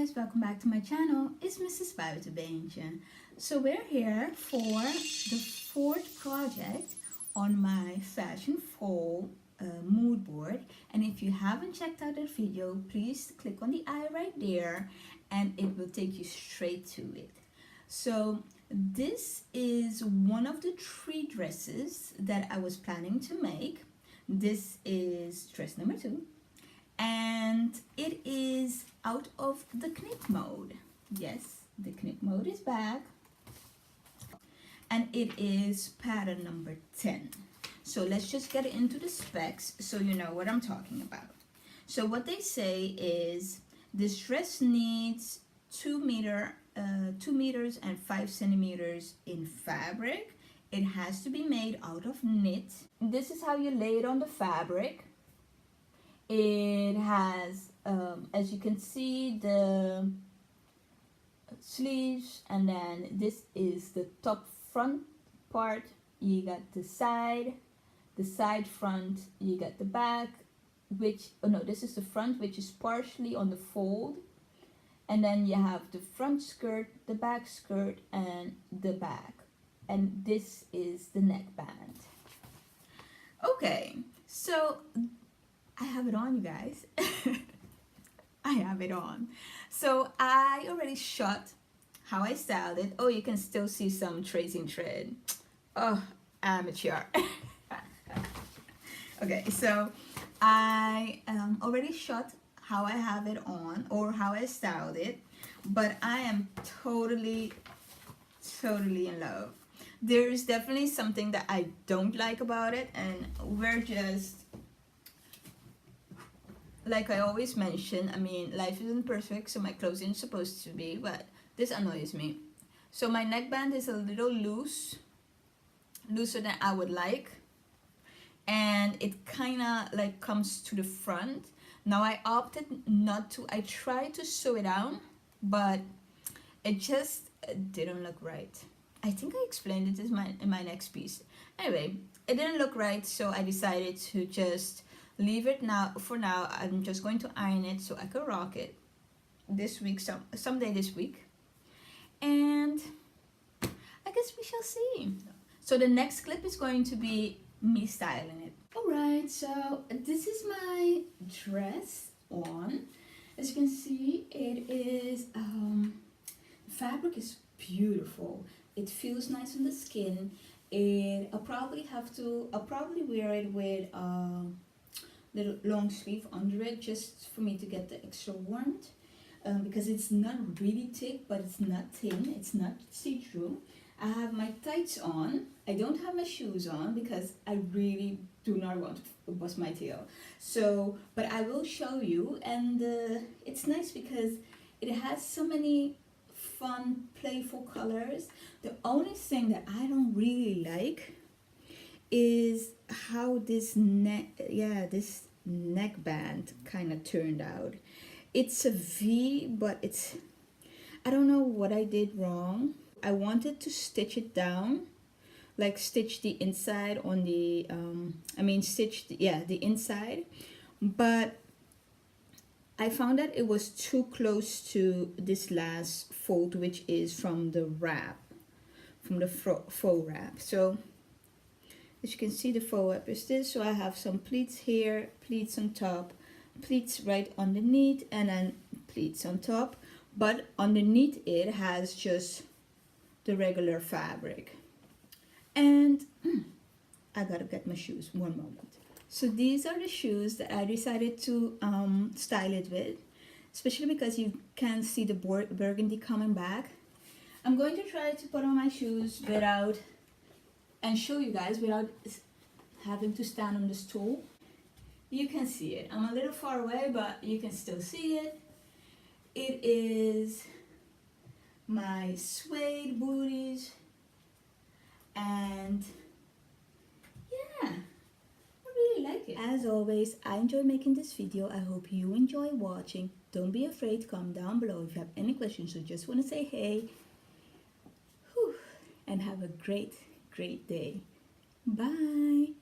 guys, welcome back to my channel. It's Mrs.Buitenbeentje. So we're here for the fourth project on my fashion fall mood board, and if you haven't checked out that video, please click on the eye right there and it will take you straight to it. So this is one of the 3 dresses that I was planning to make. This is dress number 2. And it is out of the Knipmode. Yes, the Knipmode is back. And it is pattern number 10. So let's just get into the specs so you know what I'm talking about. So what they say is this dress needs 2 meters and 5 centimeters in fabric. It has to be made out of knit. This is how you lay it on the fabric. It has, as you can see, the sleeves, and then this is the top front part. You got the side front, you got the back, which, oh no, this is the front, which is partially on the fold, and then you have the front skirt, the back skirt, and the back, and this is the neckband. Okay, so I have it on, you guys. I have it on. So I already shot how I styled it. Oh, you can still see some tracing thread. Oh, amateur. Okay, so I already shot how I have it on, or how I styled it, but I am totally in love. There is definitely something that I don't like about it, and we're just, like I always mention, I mean, life isn't perfect, so my clothing is supposed to be, but this annoys me. So my neckband is a little looser than I would like, and it kind of like comes to the front. Now I opted not to. I tried to sew it down, but it just didn't look right. I think I explained it in my next piece. Anyway, it didn't look right, so I decided to just leave it now. For now, I'm just going to iron it so I can rock it this week, someday this week, and I guess we shall see. So the next clip is going to be me styling it. Alright, so this is my dress on. As you can see, it is the fabric is beautiful. It feels nice on the skin. I'll probably wear it with little long sleeve under it, just for me to get the extra warmth, because it's not really thick, but it's not thin, it's not see-through. I have my tights on. I don't have my shoes on because I really do not want to bust my tail. So, but I will show you, and it's nice because it has so many fun, playful colors. The only thing that I don't really like is how this neckband kind of turned out. It's a V, but I don't know what I did wrong. I wanted to stitch it down, like stitch the inside on the the inside, but I found that it was too close to this last fold, which is from the wrap, from the faux wrap. So as you can see, the faux wrap is this. So I have some pleats here, pleats on top, pleats right underneath, and then pleats on top. But underneath it has just the regular fabric. And I gotta get my shoes, one moment. So these are the shoes that I decided to style it with, especially because you can see the burgundy coming back. I'm going to try to put on my shoes without, and show you guys without having to stand on the stool. You can see it. I'm a little far away, but you can still see it. It is my suede booties, and yeah, I really like it. As always, I enjoy making this video. I hope you enjoy watching. Don't be afraid to comment down below if you have any questions or just want to say hey. Whew. And have a great day. Bye.